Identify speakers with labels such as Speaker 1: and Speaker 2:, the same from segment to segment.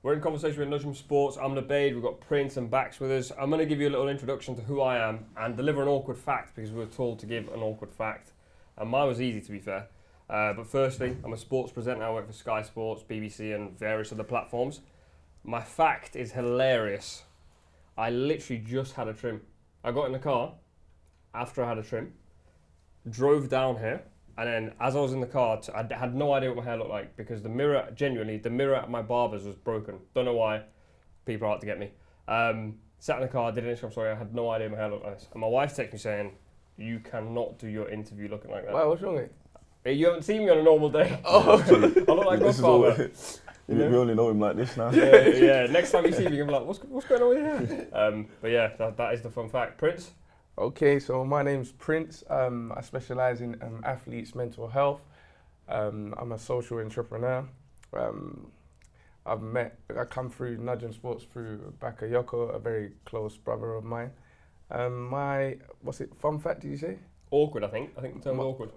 Speaker 1: We're in conversation with Nujum Sports. I'm Nubaid. We've got Prince and Bax with us. I'm going to give you a little introduction to who I am and deliver an awkward fact because we were told to give an awkward fact. And mine was easy, to be fair. But firstly, I'm a sports presenter. I work for Sky Sports, BBC and various other platforms. My fact is hilarious. I literally just had a trim. I got in the car after I had a trim, drove down here, and then as I was in the car, I had no idea what my hair looked like because the mirror at my barber's was broken. Don't know why. People are out to get me. Sat in the car, did an Instagram story. I had no idea my hair looked like this. And my wife texted me saying, "You cannot do your interview looking like that."
Speaker 2: Wow, what's wrong with it?
Speaker 1: Hey, you haven't seen me on a normal day.
Speaker 2: Oh,
Speaker 1: I look like Godfather.
Speaker 3: We only know him like this now.
Speaker 1: Yeah. Next time you see me, you're gonna be like, "What's going on with your hair?" But yeah, that is the fun fact. Prince.
Speaker 2: Okay, so my name's Prince. I specialise in athletes' mental health. I'm a social entrepreneur. I come through Nujum Sports through Bakayoko, a very close brother of mine. Fun fact did you say?
Speaker 1: Awkward, I think. I think the term is awkward.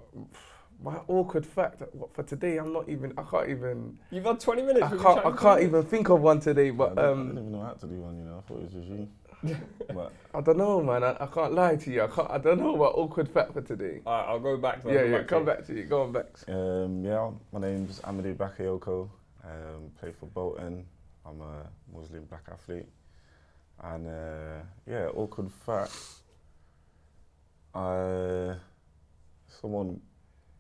Speaker 2: My awkward fact for today, I can't even.
Speaker 1: You've had 20 minutes.
Speaker 2: I can't even think of one today, but
Speaker 3: I didn't even know how to do one, I thought it was just you. But
Speaker 2: I don't know, man. I can't lie to you. I don't know what awkward fact for today.
Speaker 1: Alright, I'll go back to
Speaker 2: that. Come back to you. Go on back.
Speaker 3: My name's Amadou Bakayoko. Play for Bolton. I'm a Muslim black athlete. And awkward fact. Someone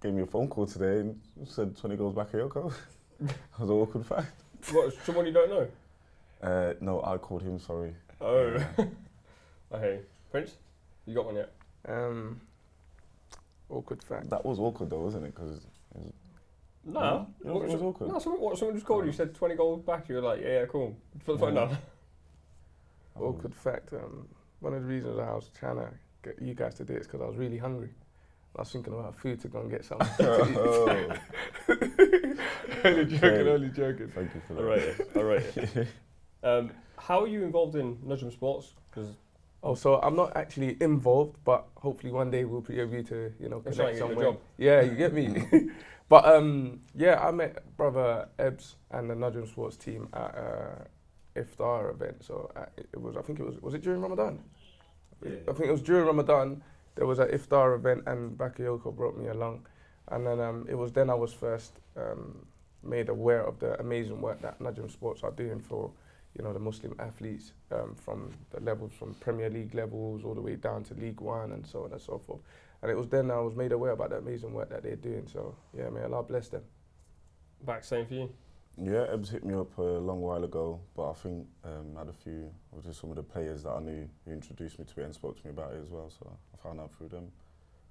Speaker 3: gave me a phone call today and said 20 goals Bakayoko. That was an awkward fact.
Speaker 1: What, someone you don't know?
Speaker 3: No, I called him, sorry.
Speaker 1: Oh. Okay. Prince, you got one yet?
Speaker 2: Awkward fact.
Speaker 3: That was awkward though, wasn't it?
Speaker 1: No.
Speaker 3: You don't think it was awkward?
Speaker 1: No, someone just called you, said 20 goals back, you were like, yeah, cool. Put the phone down.
Speaker 2: Awkward fact. One of the reasons I was trying to get you guys to do it is because I was really hungry. I was thinking about food to go and get something to eat. Only joking.
Speaker 3: Thank you for that.
Speaker 1: All right. How are you involved in Nujum Sports?
Speaker 2: So I'm not actually involved, but hopefully one day we'll be able to, connect somewhere.
Speaker 1: Job.
Speaker 2: Yeah, you get me. But I met brother Ebbs and the Nujum Sports team at iftar event. So was it during Ramadan? Yeah. I think it was during Ramadan. There was an iftar event and Bakayoko brought me along. And then it was then I was first made aware of the amazing work that Nujum Sports are doing for, the Muslim athletes from the levels, from Premier League levels all the way down to League One and so on and so forth. And it was then I was made aware about the amazing work that they're doing. So yeah, may Allah bless them.
Speaker 1: Back, same for you.
Speaker 3: Yeah, Ebbs hit me up a long while ago, but I think I had a few, or just some of the players that I knew who introduced me to it and spoke to me about it as well, so I found out through them.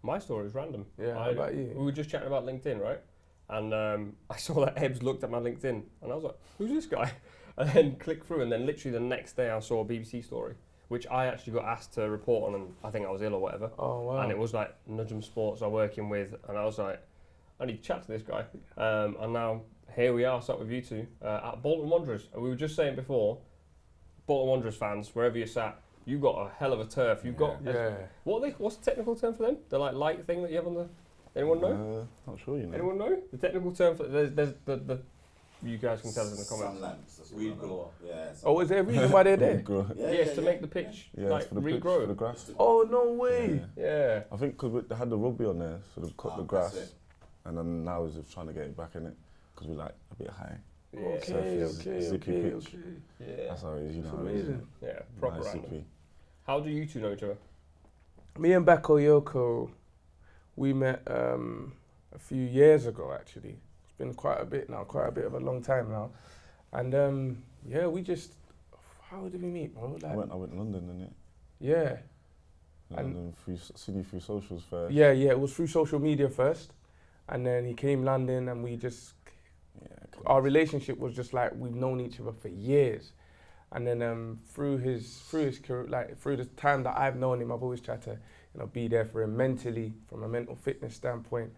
Speaker 1: My story is random.
Speaker 2: Yeah, how about you?
Speaker 1: We were just chatting about LinkedIn, right? And I saw that Ebbs looked at my LinkedIn, and I was like, who's this guy? And then clicked through, and then literally the next day I saw a BBC story, which I actually got asked to report on, and I think I was ill or whatever.
Speaker 2: Oh, wow.
Speaker 1: And it was like, Nujum Sports are working with, and I was like, I need to chat to this guy. And now, here we are, sat with you two at Bolton Wanderers. And we were just saying before, Bolton Wanderers fans, wherever you're sat, you've got a hell of a turf. You've got what's the technical term for them? The light thing that you have on the. Anyone know?
Speaker 3: Not sure,
Speaker 1: Anyone know? The technical term for there's the. You guys can tell us in the comments.
Speaker 4: Sunlands, weed grower. Yeah.
Speaker 2: Oh, is there a reason why they're there?
Speaker 1: Yes, to make the pitch regrow.
Speaker 3: For the grass.
Speaker 2: Oh, no way.
Speaker 1: Yeah.
Speaker 3: I think because they had the rugby on there, so they've cut the grass, and then now we're just trying to get it back in it because we're like a bit high.
Speaker 1: Yeah.
Speaker 2: Okay.
Speaker 1: Yeah.
Speaker 3: That's how it is,
Speaker 2: That's amazing.
Speaker 1: Yeah, proper
Speaker 3: nice
Speaker 1: random. How do you two know each other?
Speaker 2: Me and Bakayoko, we met a few years ago actually. It's been quite a bit of a long time now. And we just, how did we meet, bro?
Speaker 3: I went to London, didn't it?
Speaker 2: Yeah.
Speaker 3: London, through socials first.
Speaker 2: Yeah, it was through social media first. And then he came London and we just, our relationship was just like we've known each other for years. And then through his career, like through the time that I've known him, I've always tried to, be there for him mentally, from a mental fitness standpoint.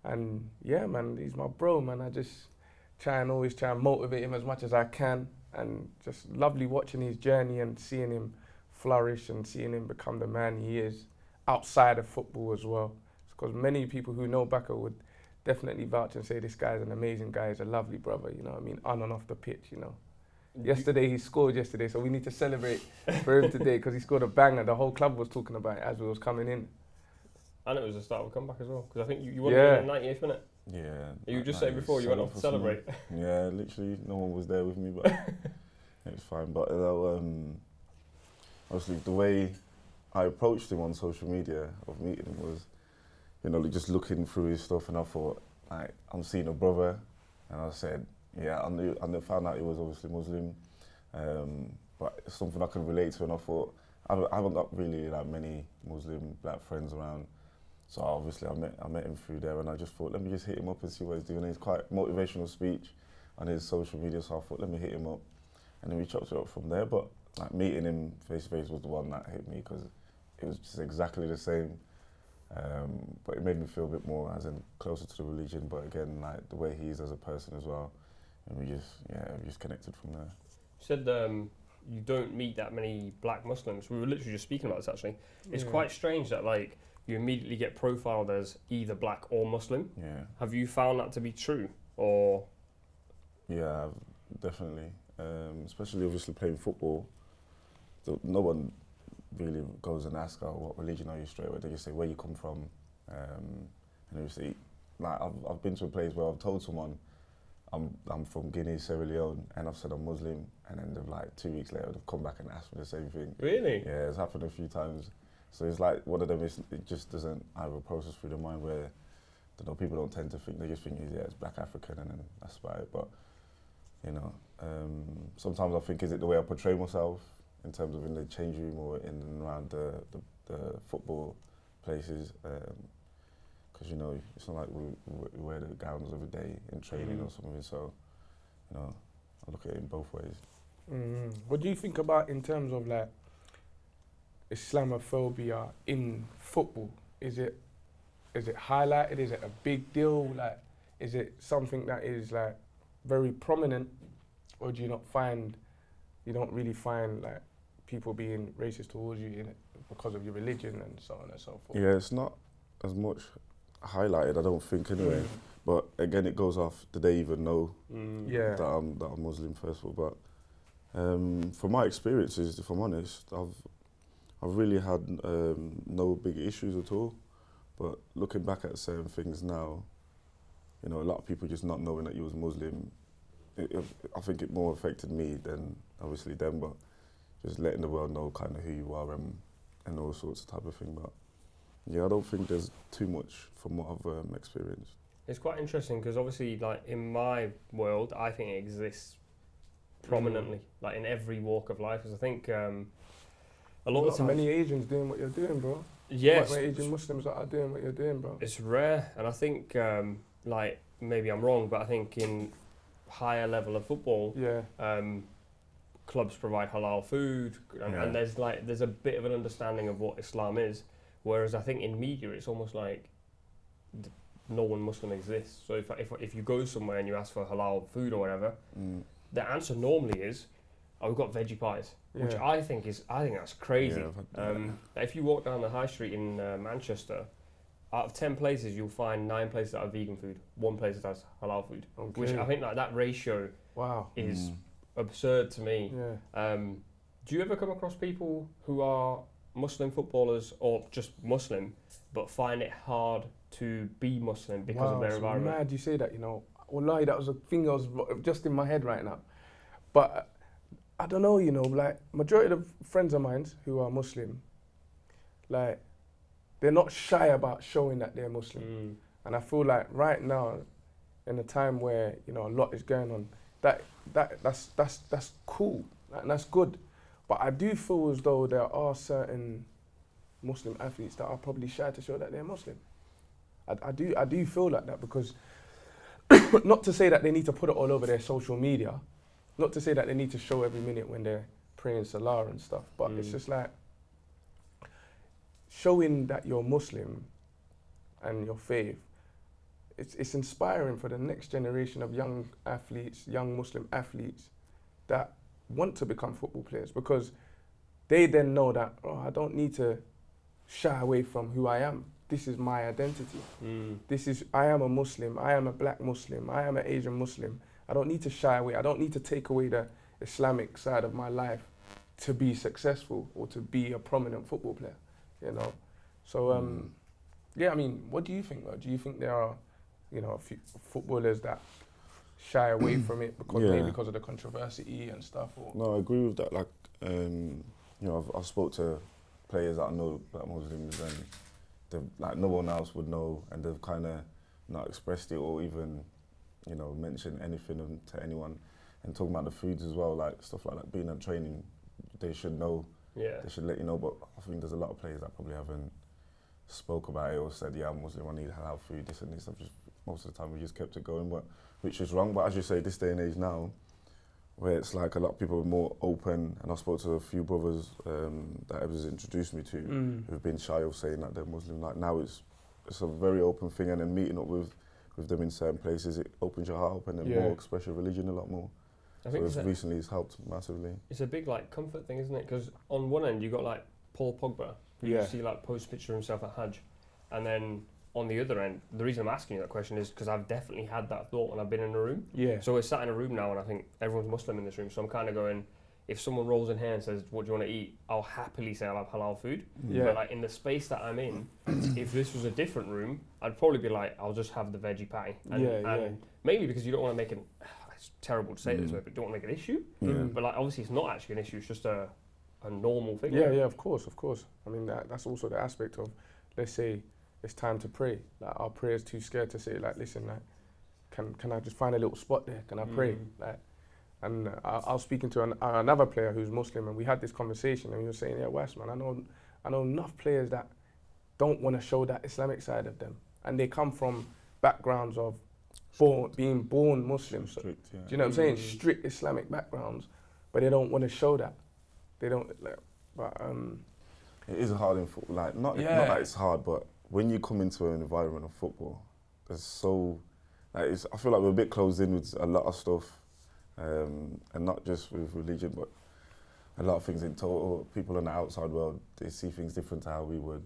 Speaker 2: And yeah, man, he's my bro, man. I just always try and motivate him as much as I can. And just lovely watching his journey and seeing him flourish and seeing him become the man he is outside of football as well. Because many people who know Baka would definitely vouch and say this guy's an amazing guy, he's a lovely brother, on and off the pitch, Yesterday he scored yesterday, so we need to celebrate for him today because he scored a banger. The whole club was talking about it as we was coming in.
Speaker 1: And it was the start of a comeback as well, because I think you won
Speaker 2: Yeah.
Speaker 1: in the 98th minute.
Speaker 3: Yeah.
Speaker 1: You were just saying before you went off to celebrate.
Speaker 3: Yeah, literally, no one was there with me, but it's fine. But obviously, the way I approached him on social media of meeting him was, just looking through his stuff, and I thought, I'm seeing a brother, and I said, yeah, I found out he was obviously Muslim, but it's something I could relate to, and I thought, I haven't got really many Muslim black friends around, so obviously I met him through there, and I just thought, let me just hit him up and see what he's doing. He's quite motivational speech on his social media, so I thought, let me hit him up, and then we chopped it up from there. But meeting him face to face was the one that hit me, because it was just exactly the same, but it made me feel a bit more as in closer to the religion. But again, the way he is as a person as well, and we just connected from there.
Speaker 1: You said you don't meet that many black Muslims. We were literally just speaking about this actually. It's quite strange that you immediately get profiled as either black or Muslim.
Speaker 3: Yeah.
Speaker 1: Have you found that to be true, or?
Speaker 3: Yeah, definitely. Especially obviously playing football. So no one really goes and asks, what religion are you straight away? They just say where you come from. And obviously, I've been to a place where I've told someone I'm from Guinea, Sierra Leone, and I've said I'm Muslim, and then they've 2 weeks later they've come back and asked me the same thing.
Speaker 1: Really?
Speaker 3: Yeah, it's happened a few times. So it's one of them, it just doesn't have a process through the mind where, people don't tend to think, they just think, it's black African, and then that's about it. But, sometimes I think, is it the way I portray myself in terms of in the change room or in and around the football places? Because, it's not like we wear the gowns every day in training or something, so, I look at it in both ways.
Speaker 2: What do you think about in terms of Islamophobia in football? Is it highlighted? Is it a big deal? Is it something that is very prominent, or do you don't really find people being racist towards you in it because of your religion and so on and so forth?
Speaker 3: Yeah, it's not as much highlighted, I don't think, anyway. But again, it goes off, do they even know that I'm Muslim, first of all? But from my experiences, if I'm honest, I've really had no big issues at all. But looking back at certain things now, a lot of people just not knowing that you was Muslim, I think it more affected me than obviously them, but just letting the world know kind of who you are and all sorts of type of thing. But yeah, I don't think there's too much from what I've experienced.
Speaker 1: It's quite interesting because obviously, in my world, I think it exists prominently, in every walk of life. Because I think a lot of times,
Speaker 2: many Asians doing what you're doing, bro.
Speaker 1: Yes,
Speaker 2: many Asian Muslims that are doing what you're doing, bro.
Speaker 1: It's rare, and I think maybe I'm wrong, but I think in higher level of football, clubs provide halal food, and there's a bit of an understanding of what Islam is. Whereas I think in media, it's almost like no one Muslim exists. So if you go somewhere and you ask for halal food or whatever, the answer normally is, we've got veggie pies, which I think that's crazy. If you walk down the high street in Manchester, out of 10 places, you'll find 9 places that have vegan food, 1 place that has halal food, which I think that ratio is absurd to me. Do you ever come across people who are Muslim footballers or just Muslim, but find it hard to be Muslim because of their environment?
Speaker 2: Mad you say that, Wallahi, that was a thing that was just in my head right now. But I don't know, majority of friends of mine who are Muslim, they're not shy about showing that they're Muslim. And I feel like right now, in a time where, a lot is going on, that's cool, and that's good. But I do feel as though there are certain Muslim athletes that are probably shy to show that they're Muslim. I do feel like that, because not to say that they need to put it all over their social media, not to say that they need to show every minute when they're praying Salah and stuff, but it's just showing that you're Muslim and your faith. It's inspiring for the next generation of young Muslim athletes that want to become football players, because they then know that, I don't need to shy away from who I am. This is my identity. I am a Muslim, I am a black Muslim, I am an Asian Muslim. I don't need to shy away. I don't need to take away the Islamic side of my life to be successful or to be a prominent football player, you know. So yeah, I mean, what do you think, though? Do you think there are, you know, a few footballers that shy away from it because maybe because of the controversy and stuff? Or?
Speaker 3: No, I agree with that. Like, you know, I've spoke to players that I know that are Muslims, and they've, like, no one else would know, and they've kind of not expressed it or even, you know, mentioned anything to anyone. And talking about the foods as well, like stuff like that, being at training, they should know.
Speaker 1: Yeah.
Speaker 3: They should let you know. But I think there's a lot of players that probably haven't spoke about it or said, yeah, I'm Muslim, I need halal food, this and this. I've just, most of the time we just kept it going, but which is wrong. But as you say, this day and age now, where it's like a lot of people are more open, and I spoke to a few brothers that Ebbs has introduced me to, who've been shy of saying that they're Muslim. Like now it's a very open thing, and then meeting up with them in certain places, it opens your heart up and then more express your religion a lot more.
Speaker 1: I think
Speaker 3: so recently it's helped massively.
Speaker 1: It's a big like comfort thing, isn't it? Because on one end you got like Paul Pogba, who you see like post picture of himself at Hajj, and then on the other end, the reason I'm asking you that question is because I've definitely had that thought when I've been in a room. Yeah. So we're sat in a room now, and I think everyone's Muslim in this room. So I'm kind of going, if someone rolls in here and says, "What do you want to eat?" I'll happily say I'll have halal food. Yeah. But like in the space that I'm in, if this was a different room, I'd probably be like, I'll just have the veggie patty. And mainly because you don't want to make it. It's terrible to say it this way, but you don't want to make an issue. But like obviously it's not actually an issue. It's just a normal thing.
Speaker 2: Yeah, of course. I mean that's also the aspect of, let's say it's time to pray. Like our prayer's too scared to say like, listen, like, can I just find a little spot there? Can I pray? Like, and I was speaking to another player who's Muslim, and we had this conversation, and he was saying, yeah, Wes, man, I know enough players that don't want to show that Islamic side of them, and they come from backgrounds of being born Muslims.
Speaker 3: Strict, yeah.
Speaker 2: Do you know what I'm saying? Strict Islamic backgrounds, but they don't want to show that. They don't. Like, but
Speaker 3: it is hard in football. Like not that it's hard, but when you come into an environment of football, there's so like I feel like we're a bit closed in with a lot of stuff, and not just with religion, but a lot of things in total. People in the outside world, they see things different to how we would.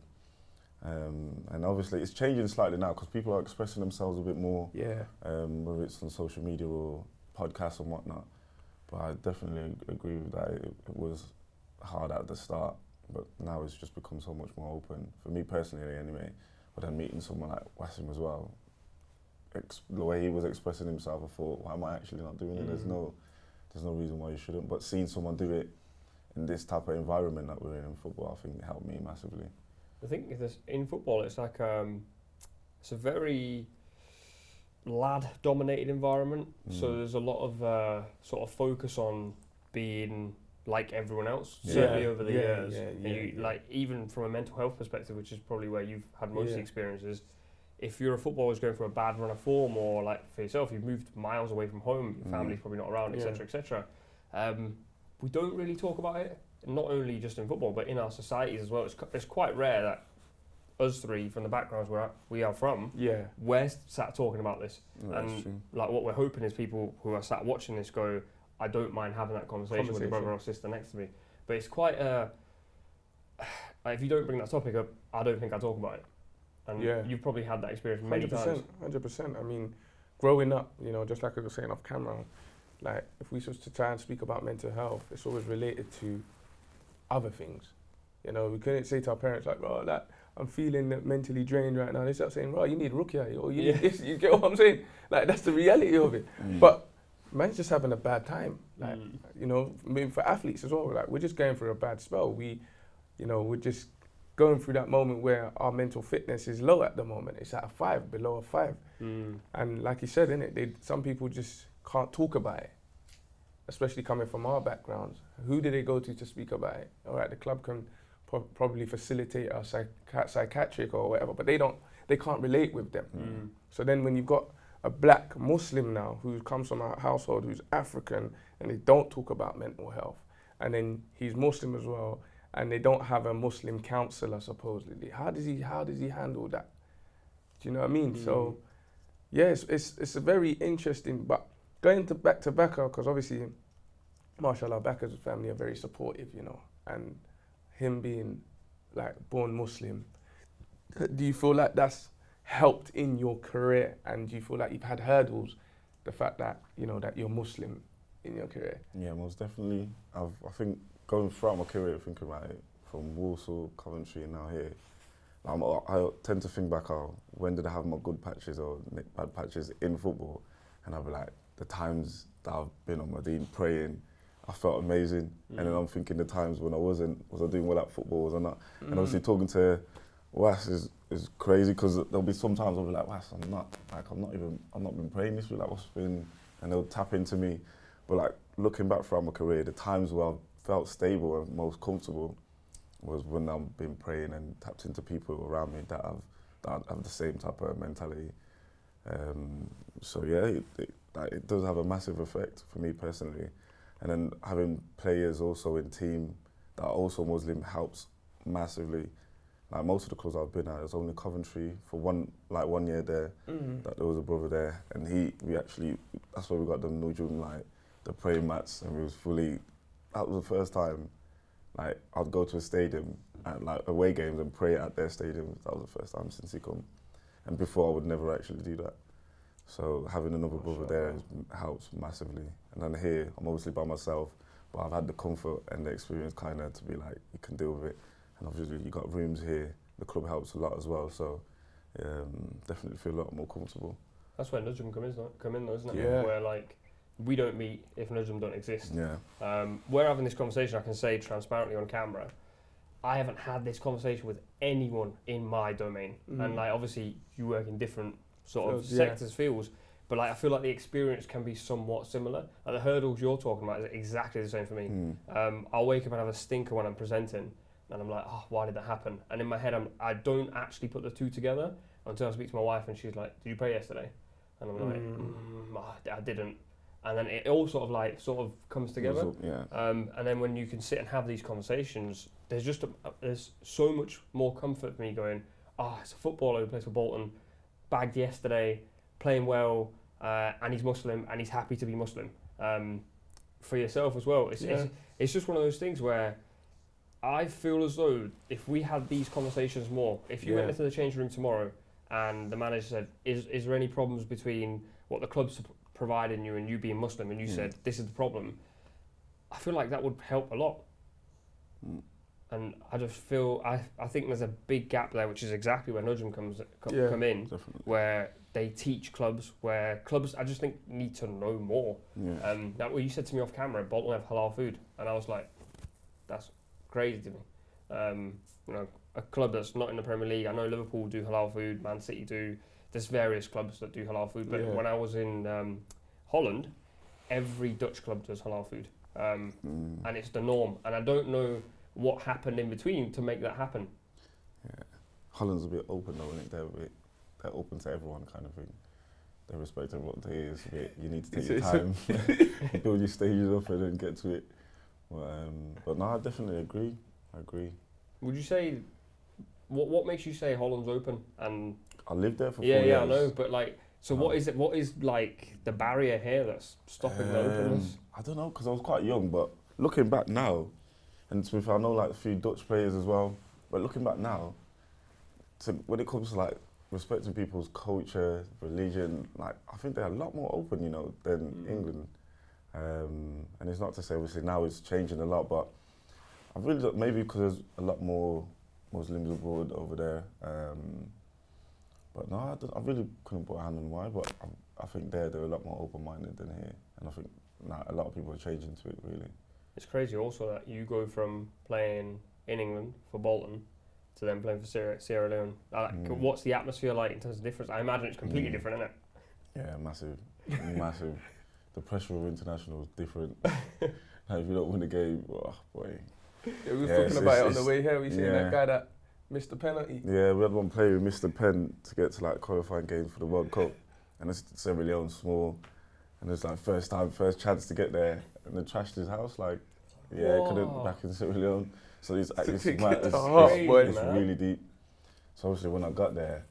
Speaker 3: And obviously it's changing slightly now because people are expressing themselves a bit more, whether it's on social media or podcasts and whatnot. But I definitely agree with that. It was hard at the start, but now it's just become so much more open. For me personally anyway, but then meeting someone like Waseem as well, the way he was expressing himself, I thought, why am I actually not doing it? There's no reason why you shouldn't. But seeing someone do it in this type of environment that we're in football, I think it helped me massively.
Speaker 1: I think in football, it's like it's a very lad-dominated environment. So there's a lot of sort of focus on being like everyone else. Certainly over the years, like even from a mental health perspective, which is probably where you've had most of the experiences. If you're a footballer who's going through a bad run of form, or like for yourself, you've moved miles away from home, your family's probably not around, etc., etc. We don't really talk about it. Not only just in football, but in our societies as well. It's quite rare that us three, from the backgrounds we are from, we're sat talking about this. And like what we're hoping is people who are sat watching this go, I don't mind having that conversation with a brother or sister next to me. But it's quite if you don't bring that topic up, I don't think I talk about it. And you've probably had that experience many times.
Speaker 2: 100%. I mean, growing up, you know, just like I was saying off camera, like if we was to try and speak about mental health, it's always related to other things. You know, we couldn't say to our parents like, "Bro, like I'm feeling mentally drained right now." They start saying, "Bro, you need ruqyah, or you need this." You get what I'm saying? Like that's the reality of it. But man's just having a bad time. Like you know, maybe for athletes as well. Like we're just going through a bad spell. We're just going through that moment where our mental fitness is low at the moment. It's at a 5, below a 5. And like you said, innit, some people just can't talk about it. Especially coming from our backgrounds. Who do they go to speak about it? All right, the club can probably facilitate a psychiatric or whatever, but they can't relate with them. So then when you've got a black Muslim now who comes from a household who's African and they don't talk about mental health, and then he's Muslim as well, and they don't have a Muslim counselor supposedly, how does he handle that? Do you know what I mean? So yeah, it's a very interesting, but going back to Baka, because obviously, mashallah, Baka's family are very supportive, you know, and him being like born Muslim, do you feel like that's helped in your career, and do you feel like you've had hurdles, the fact that, you know, that you're Muslim, in your career?
Speaker 3: Yeah, most definitely. I think going throughout my career, thinking about it, from Walsall, Coventry, and now here, I tend to think back, when did I have my good patches or bad patches in football? And I'll be like, the times that I've been on my dean praying, I felt amazing. And then I'm thinking the times when I wasn't, was I doing well at football, was I not? And obviously talking to Was is crazy, because there'll be some times I'll be like, Was, I'm not been praying this week, like what's been, and they'll tap into me. But like looking back throughout my career, the times where I've felt stable and most comfortable was when I've been praying and tapped into people around me that have the same type of mentality. So yeah, it does have a massive effect for me personally. And then having players also in team that are also Muslim helps massively. Like most of the clubs I've been at, there's only Coventry for one year there, that there was a brother there, and that's where we got the Nujum, like the praying mats, and that was the first time, like I'd go to a stadium at like away games and pray at their stadium. That was the first time since he come, and before I would never actually do that. So having another brother there helps massively. And then here, I'm obviously by myself, but I've had the comfort and the experience kind of to be like, you can deal with it. And obviously you got rooms here, the club helps a lot as well, so definitely feel a lot more comfortable.
Speaker 1: That's where Nujum come in though, isn't it?
Speaker 2: Yeah.
Speaker 1: Where like, we don't meet if Nujum don't exist.
Speaker 3: Yeah.
Speaker 1: We're having this conversation, I can say transparently on camera, I haven't had this conversation with anyone in my domain. And like obviously you work in different sort of sectors, fields, but like I feel like the experience can be somewhat similar. Like the hurdles you're talking about is exactly the same for me. I'll wake up and have a stinker when I'm presenting, and I'm like, oh, why did that happen? And in my head, I don't actually put the two together until I speak to my wife, and she's like, did you pray yesterday? And I'm like, I didn't. And then it all sort of comes together. And then when you can sit and have these conversations, there's so much more comfort for me going, it's a footballer who plays for Bolton, bagged yesterday, playing well, and he's Muslim, and he's happy to be Muslim. For yourself as well, it's just one of those things where I feel as though if we had these conversations more, if you went into the change room tomorrow and the manager said, is there any problems between what the club's providing you and you being Muslim, and you said, this is the problem, I feel like that would help a lot. And I just feel, I think there's a big gap there, which is exactly where Nujum come in,
Speaker 3: Definitely.
Speaker 1: where they teach clubs, where clubs, I just think, need to know more. That what you said to me off camera, Bolton have halal food, and I was like, that's crazy to me. A club that's not in the Premier League, I know Liverpool do halal food, Man City do, there's various clubs that do halal food, but when I was in Holland, every Dutch club does halal food, and it's the norm, and I don't know what happened in between to make that happen.
Speaker 3: Yeah, Holland's a bit open though, isn't it? They're open to everyone kind of thing. They respect what day is. You need to take your time, build your stages up, and then get to it. But no, I definitely agree.
Speaker 1: Would you say, what makes you say Holland's open? And
Speaker 3: I lived there for 4
Speaker 1: years. Yeah, I know, but like, so what is it? What is like the barrier here that's stopping the openness?
Speaker 3: I don't know, because I was quite young, but looking back now, and to be fair, I know like a few Dutch players as well, but looking back now, when it comes to like respecting people's culture, religion, like I think they're a lot more open, than England. And it's not to say obviously now it's changing a lot, but I really don't, maybe because there's a lot more Muslims abroad over there. But no, I really couldn't put a hand on why, but I think they're a lot more open-minded than here, and I think a lot of people are changing to it really.
Speaker 1: It's crazy also that you go from playing in England for Bolton to then playing for Sierra Leone. What's the atmosphere like in terms of difference? I imagine it's completely different, isn't it?
Speaker 3: Yeah, massive. The pressure of international is different. If you don't win the game, oh boy.
Speaker 2: Yeah, we were talking about it on the way here. We seen that guy that missed the penalty.
Speaker 3: Yeah, we had one player who missed the pen to get to like qualifying games for the World Cup, and it's Sierra Leone small, and it's like first chance to get there, and they trashed his house like, couldn't back in Sierra Leone. So it's really deep. So obviously when I got there,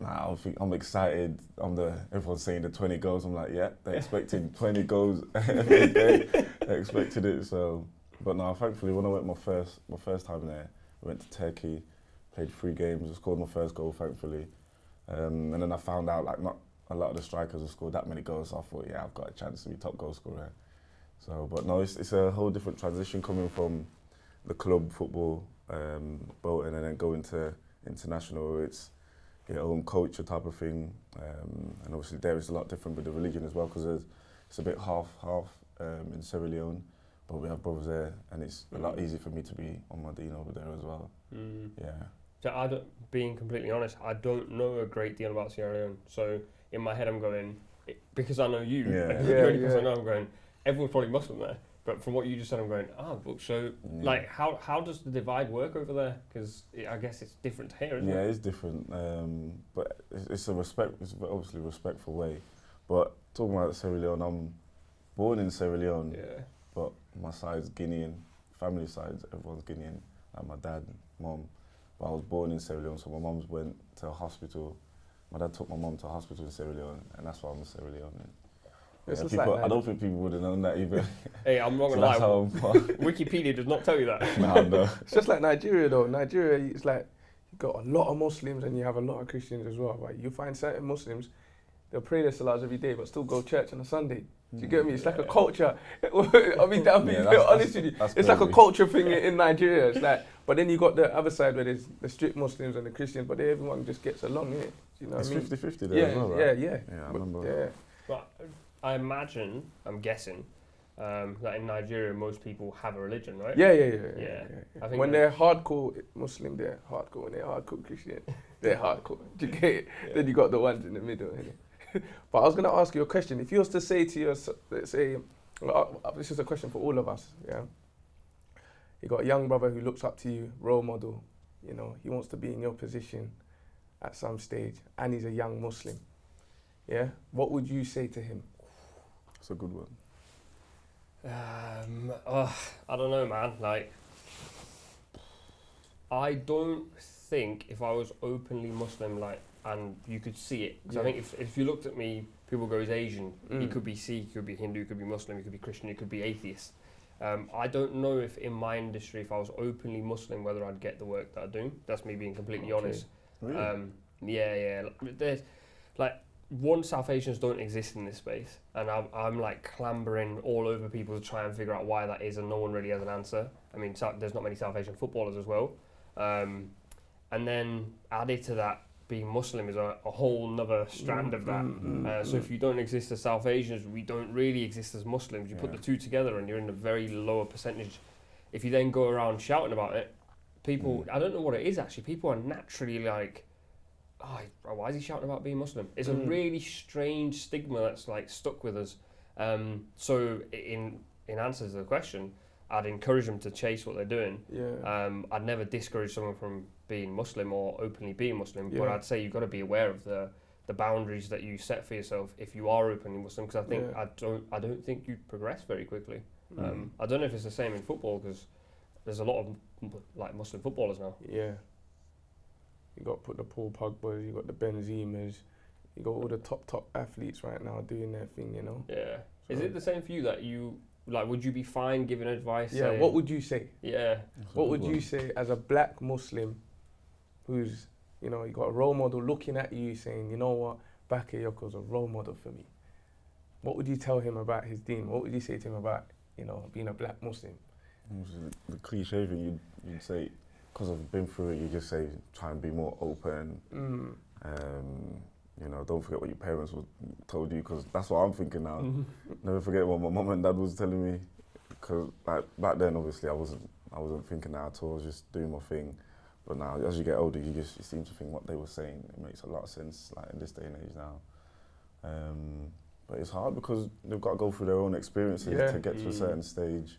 Speaker 3: I'm excited. Everyone's saying the 20 goals. I'm like, yeah, they're expecting 20 goals every day. They expected it. So, but no, thankfully when I went my first time there, I went to Turkey, played 3 games, scored my first goal, thankfully. And then I found out a lot of the strikers have scored that many goals. So I thought, yeah, I've got a chance to be top goal scorer. So, but no, it's a whole different transition coming from the club football, Bolton, and then going to international. It's your own culture type of thing, and obviously there is a lot different with the religion as well, because it's a bit half in Sierra Leone, but we have brothers there, and it's a lot easier for me to be on my deen over there as well. Yeah.
Speaker 1: So being completely honest, I don't know a great deal about Sierra Leone. So in my head, I'm going, because I know you, and the only person I know, I'm going, everyone's probably Muslim there. But from what you just said, I'm going, so like, how does the divide work over there? Because I guess it's different here, isn't it?
Speaker 3: Yeah, it's different, but it's obviously a respectful way. But talking about Sierra Leone, I'm born in Sierra Leone, but my side's Guinean, family side, everyone's Guinean, like my dad, mum. But I was born in Sierra Leone, so my mum went to a hospital. My dad took my mum to a hospital in Sierra Leone, and that's why I'm a Sierra Leonean. Yeah, I don't think people would have known that either.
Speaker 1: Hey, I'm not gonna lie. Wikipedia does not tell you that.
Speaker 3: No.
Speaker 2: It's just like Nigeria though. Nigeria, it's like you've got a lot of Muslims and you have a lot of Christians as well. Right? You find certain Muslims, they'll pray their salahs every day but still go to church on a Sunday. Do you get me? It's like a culture. I mean, I'm being honest with you. It's like a culture thing in Nigeria. It's like, but then you got the other side where there's the strict Muslims and the Christians, but everyone just gets along here. You know what I mean?
Speaker 3: It's 50-50 there as well, right?
Speaker 2: Yeah,
Speaker 3: I remember.
Speaker 2: Yeah.
Speaker 1: But I imagine, I'm guessing, that in Nigeria most people have a religion, right?
Speaker 2: Yeah.
Speaker 1: I think
Speaker 2: when they're hardcore Muslim, they're hardcore. When they're hardcore Christian, they're hardcore. Do you get it? Then you got the ones in the middle. Innit? But I was going to ask you a question. If you was to say to your, let's say, this is a question for all of us, yeah? You got a young brother who looks up to you, role model, you know, he wants to be in your position at some stage, and he's a young Muslim, yeah? What would you say to him?
Speaker 3: That's a good one.
Speaker 1: I don't know, man. Like, I don't think if I was openly Muslim, like, and you could see it, because I think if you looked at me, people go, he's Asian, he could be Sikh, he could be Hindu, he could be Muslim, he could be Christian, he could be atheist. I don't know if in my industry, if I was openly Muslim, whether I'd get the work that I do. That's me being completely honest.
Speaker 3: Really?
Speaker 1: Yeah. There's, like, South Asians don't exist in this space, and I'm like clambering all over people to try and figure out why that is, and no one really has an answer. I mean, there's not many South Asian footballers as well. And then added to that, being Muslim is a whole nother strand of that. So if you don't exist as South Asians, we don't really exist as Muslims. You put the two together and you're in a very lower percentage. If you then go around shouting about it, people, I don't know what it is actually, people are naturally like, why is he shouting about being Muslim? It's a really strange stigma that's like stuck with us. So in answer to the question, I'd encourage them to chase what they're doing. I'd never discourage someone from being Muslim or openly being Muslim, but I'd say you've got to be aware of the boundaries that you set for yourself if you are openly Muslim, because I think I don't think you'd progress very quickly. I don't know if it's the same in football, because there's a lot of like Muslim footballers now. Yeah.
Speaker 2: You got the Paul Pogbas, you got the Benzemas, you got all the top athletes right now doing their thing, you know.
Speaker 1: Yeah. So is it the same for you that you? Like, would you be fine giving advice?
Speaker 2: Yeah, what would you say?
Speaker 1: Yeah.
Speaker 2: What would you say as a black Muslim who's, you know, you got a role model looking at you saying, you know what, Bakayoko's a role model for me. What would you tell him about his deen? What would you say to him about, you know, being a black Muslim?
Speaker 3: The cliche thing you'd say, because I've been through it, you just say, try and be more open. You know, don't forget what your parents told you, because that's what I'm thinking now. Never forget what my mum and dad was telling me, because like back then, obviously, I wasn't thinking that at all. I was just doing my thing. But now, as you get older, you seem to think what they were saying. It makes a lot of sense, like in this day and age now. But it's hard because they've got to go through their own experiences to get to a certain stage,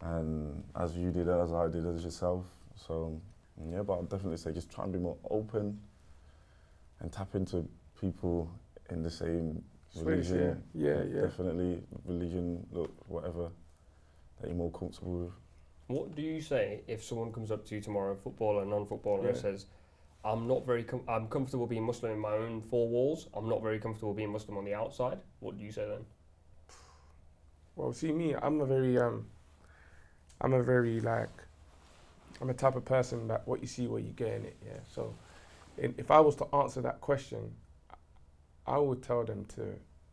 Speaker 3: and as you did, as I did, as yourself. So yeah, but I'd definitely say just try and be more open and tap into people in the same religion.
Speaker 2: Yeah.
Speaker 3: Definitely religion, look, whatever that you're more comfortable with.
Speaker 1: What do you say if someone comes up to you tomorrow, footballer, non-footballer, and says, I'm not very I'm comfortable being Muslim in my own four walls, I'm not very comfortable being Muslim on the outside? What do you say then?
Speaker 2: Well, see me, I'm a type of person that what you see, what you get in it, yeah. So if I was to answer that question, I would tell them to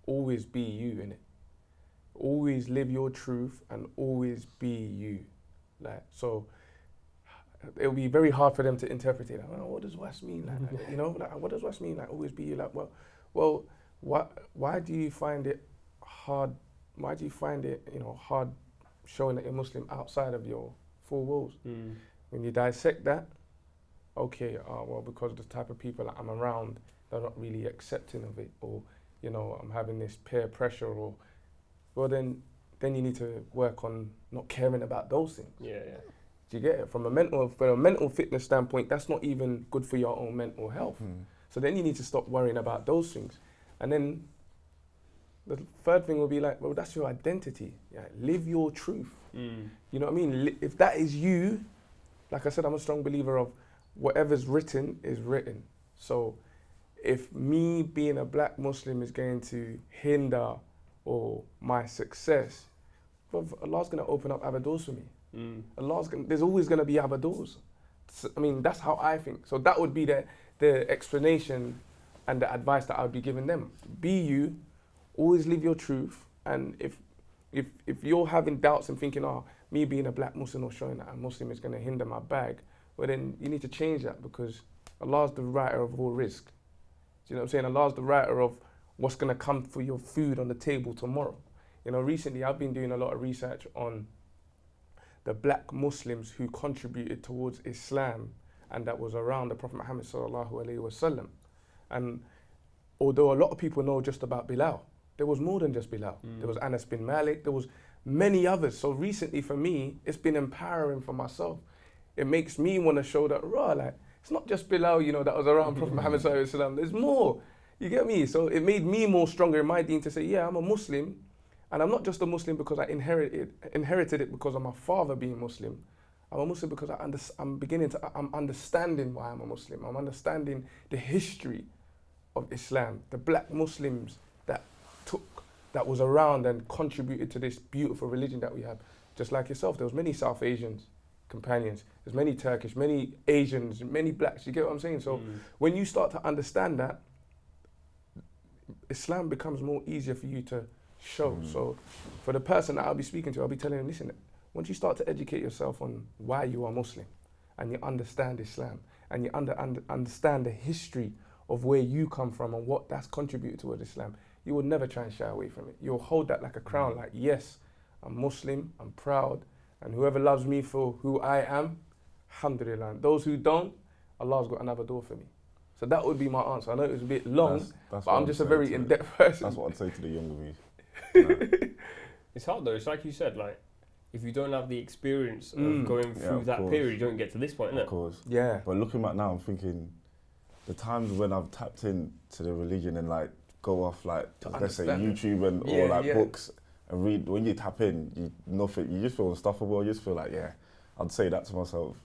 Speaker 2: always be you, innit? Always live your truth and always be you. Like, so it'll be very hard for them to interpret it. Like, oh, what does West mean? Like, you know, like, what does West mean? Like, always be you. Like, well, why do you find it hard? Why do you find it, you know, hard showing that you're Muslim outside of your four walls? When you dissect that, okay, well, because the type of people that I'm around, they're not really accepting of it, or, you know, I'm having this peer pressure, or, well, then you need to work on not caring about those things.
Speaker 1: Yeah.
Speaker 2: Do you get it? From a mental fitness standpoint, that's not even good for your own mental health. So then you need to stop worrying about those things. And then the third thing will be like, well, that's your identity. Yeah, live your truth. You know what I mean? If that is you, like I said, I'm a strong believer of whatever's written is written. So if me being a black Muslim is going to hinder or my success, well, Allah's going to open up other doors for me. There's always going to be other doors. So, I mean, that's how I think. So that would be the explanation and the advice that I would be giving them. Be you, always live your truth. And if you're having doubts and thinking, oh, me being a black Muslim or showing that I'm Muslim is going to hinder my bag, well then you need to change that, because Allah's the writer of all risk. Do you know what I'm saying? Allah's the writer of what's going to come for your food on the table tomorrow. You know, recently I've been doing a lot of research on the black Muslims who contributed towards Islam and that was around the Prophet Muhammad sallallahu alaihi wasallam. And although a lot of people know just about Bilal, there was more than just Bilal. There was Anas bin Malik, there was many others. So recently for me, it's been empowering for myself. It makes me want to show that, like, it's not just Bilal, you know, that was around Prophet Muhammad sallallahu alaihi wasallam. There's more. You get me? So it made me more stronger in my deen to say, yeah, I'm a Muslim, and I'm not just a Muslim because I inherited it because of my father being Muslim. I'm a Muslim because I'm understanding why I'm a Muslim. I'm understanding the history of Islam, the black Muslims that was around and contributed to this beautiful religion that we have. Just like yourself, there was many South Asians companions, there's many Turkish, many Asians, many blacks. You get what I'm saying? So when you start to understand that, Islam becomes more easier for you to show. So for the person that I'll be speaking to, I'll be telling them, listen, once you start to educate yourself on why you are Muslim and you understand Islam and you understand the history of where you come from and what that's contributed towards Islam, you will never try and shy away from it. You'll hold that like a crown, like, yes, I'm Muslim, I'm proud, and whoever loves me for who I am, alhamdulillah. And those who don't, Allah's got another door for me. So that would be my answer. I know it was a bit long,
Speaker 3: that's
Speaker 2: but I'm just a very in-depth person.
Speaker 3: That's what I'd say to the younger me.
Speaker 1: It's hard though. It's like you said, like, if you don't have the experience of going through that period, you don't get to this point, innit?
Speaker 3: Of course.
Speaker 2: Yeah.
Speaker 3: But looking back now, I'm thinking the times when I've tapped into the religion and like go off like, let's say YouTube and or like books and read, when you tap in, you just feel unstoppable. You just feel like, yeah, I'd say that to myself.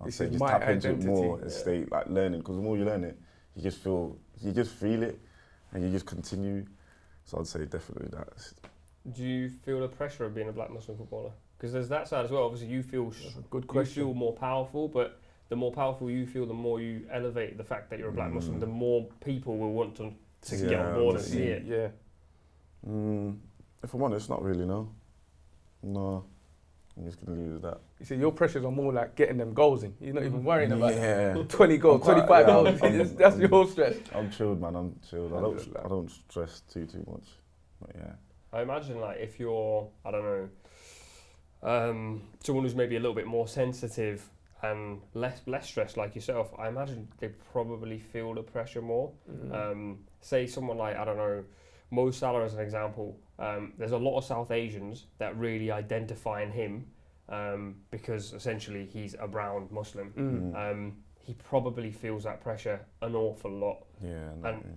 Speaker 3: I'd say just tap into it more and stay like learning, because the more you learn it, you just feel it and you just continue. So I'd say definitely that.
Speaker 1: Do you feel the pressure of being a black Muslim footballer? Because there's that side as well. Obviously, you feel you feel more powerful, but the more powerful you feel, the more you elevate the fact that you're a black Muslim, the more people will want to get on board and see it.
Speaker 2: Yeah.
Speaker 3: If I'm honest, not really, no. No, I'm just going to leave it at that.
Speaker 2: You see, your pressures are more like getting them goals in. You're not even worrying about 20 goals, 25 goals. That's your whole stress.
Speaker 3: I'm chilled, man. I'm chilled. I don't stress too much. But yeah.
Speaker 1: I imagine, like, if you're, I don't know, someone who's maybe a little bit more sensitive and less stressed like yourself, I imagine they probably feel the pressure more. Say someone like, I don't know, Mo Salah as an example. There's a lot of South Asians that really identify in him because essentially he's a brown Muslim. He probably feels that pressure an awful lot.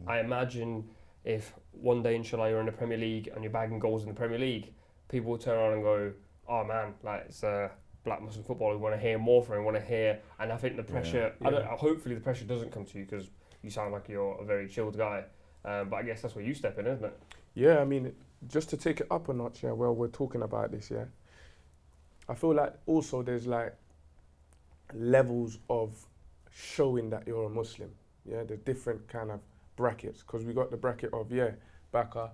Speaker 1: I imagine if one day, inshallah, you're in the Premier League and you're bagging goals in the Premier League, people will turn around and go, oh man, like, it's a black Muslim footballer, we want to hear more from him, want to hear, and I think the pressure, hopefully the pressure doesn't come to you because you sound like you're a very chilled guy, but I guess that's where you step in, isn't it?
Speaker 2: Yeah, I mean, just to take it up a notch, well, we're talking about this, I feel like also there's like levels of showing that you're a Muslim, there's different kind of brackets, because we got the bracket of, Baka,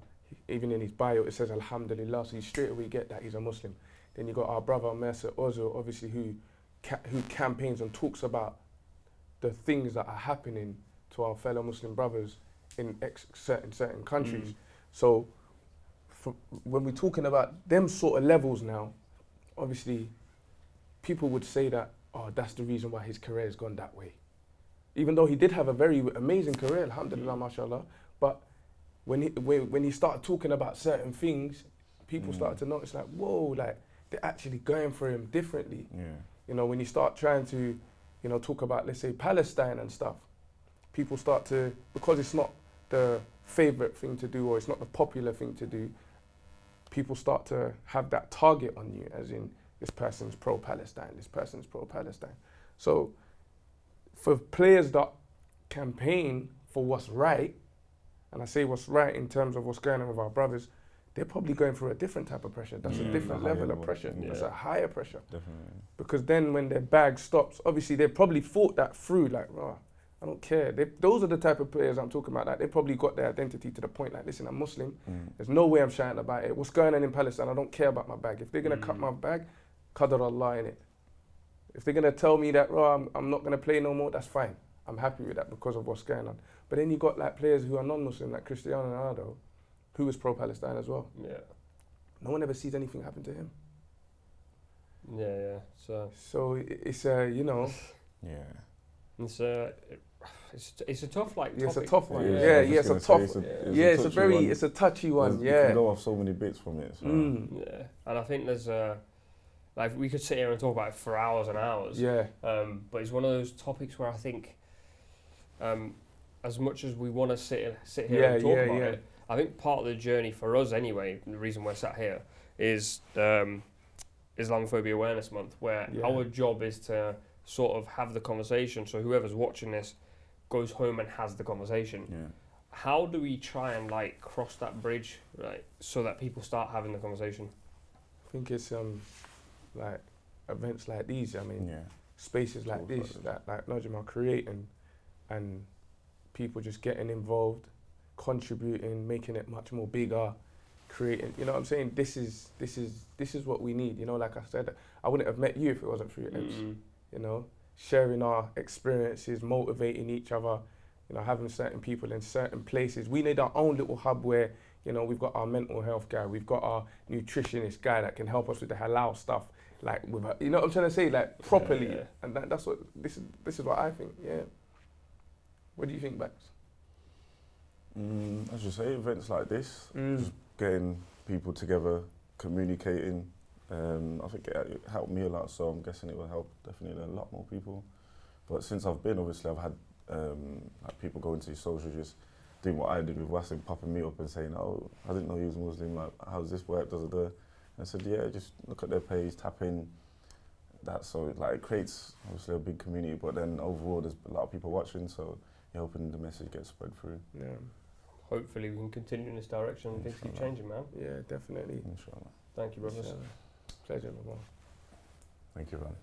Speaker 2: even in his bio it says Alhamdulillah, so you straight away get that he's a Muslim. Then you got our brother Mercer Ozil, obviously, who campaigns and talks about the things that are happening to our fellow Muslim brothers in certain countries. So when we're talking about them sort of levels now, obviously people would say that, oh, that's the reason why his career has gone that way. Even though he did have a very amazing career, alhamdulillah, mashallah, but when he started talking about certain things, people started to notice, like, whoa, like, they're actually going for him differently.
Speaker 3: Yeah.
Speaker 2: You know, when you start trying to, you know, talk about, let's say, Palestine and stuff, people start to, because it's not the favorite thing to do, or it's not the popular thing to do, people start to have that target on you, as in, this person's pro-Palestine, this person's pro-Palestine. So for players that campaign for what's right, and I say what's right in terms of what's going on with our brothers, they're probably going through a different type of pressure. That's a different level of pressure.
Speaker 3: Yeah.
Speaker 2: That's a higher pressure.
Speaker 3: Definitely.
Speaker 2: Because then when their bag stops, obviously they probably thought that through, like, oh, I don't care. Those are the type of players I'm talking about. Like, they probably got their identity to the point, like, listen, I'm Muslim. There's no way I'm shouting about it. What's going on in Palestine? I don't care about my bag. If they're going to cut my bag, qadar Allah in it. If they're going to tell me that, oh, I'm not going to play no more, that's fine. I'm happy with that because of what's going on. But then you got like players who are non-Muslim, like Cristiano Ronaldo, who was pro-Palestine as well.
Speaker 1: Yeah.
Speaker 2: No one ever sees anything happen to him.
Speaker 1: Yeah.
Speaker 2: So it's you know.
Speaker 3: Yeah.
Speaker 1: It's a tough like.
Speaker 2: It's a
Speaker 1: topic.
Speaker 2: tough one.
Speaker 3: It's
Speaker 2: a touchy one.
Speaker 3: You can go off so many bits from it. So.
Speaker 1: Yeah, and I think there's like we could sit here and talk about it for hours and hours.
Speaker 2: Yeah.
Speaker 1: But it's one of those topics where I think, as much as we want to sit here and talk about it, I think part of the journey for us anyway, the reason we're sat here, is Islamophobia Awareness Month, where our job is to sort of have the conversation. So whoever's watching this goes home and has the conversation.
Speaker 3: Yeah.
Speaker 1: How do we try and like cross that bridge, right, so that people start having the conversation?
Speaker 2: I think it's like events like these. I mean, spaces like this that like Nujum are creating, and people just getting involved, contributing, making it much more bigger, creating. You know what I'm saying? This is what we need. You know, like I said, I wouldn't have met you if it wasn't for you. You know, sharing our experiences, motivating each other. You know, having certain people in certain places. We need our own little hub where, you know, we've got our mental health guy, we've got our nutritionist guy that can help us with the halal stuff, like with, you know what I'm trying to say, like properly.
Speaker 1: Yeah.
Speaker 2: And that's what this is what I think. Yeah. What do you think, Bax?
Speaker 3: As you say, events like this, just getting people together, communicating. I think it helped me a lot, so I'm guessing it will help definitely a lot more people. But since I've been, obviously, I've had like people going to social, just doing what I did with Waseem, popping me up and saying, "Oh, I didn't know you was Muslim. Like, how does this work?" And I said, "Yeah, just look at their page, tap in." That so it creates obviously a big community, but then overall there's a lot of people watching, so you're hoping the message gets spread through.
Speaker 2: Yeah.
Speaker 1: Hopefully we can continue in this direction and things keep changing, man.
Speaker 2: Yeah, definitely.
Speaker 3: Inshallah.
Speaker 1: Thank you, brothers.
Speaker 2: Pleasure, my man.
Speaker 3: Thank you, man.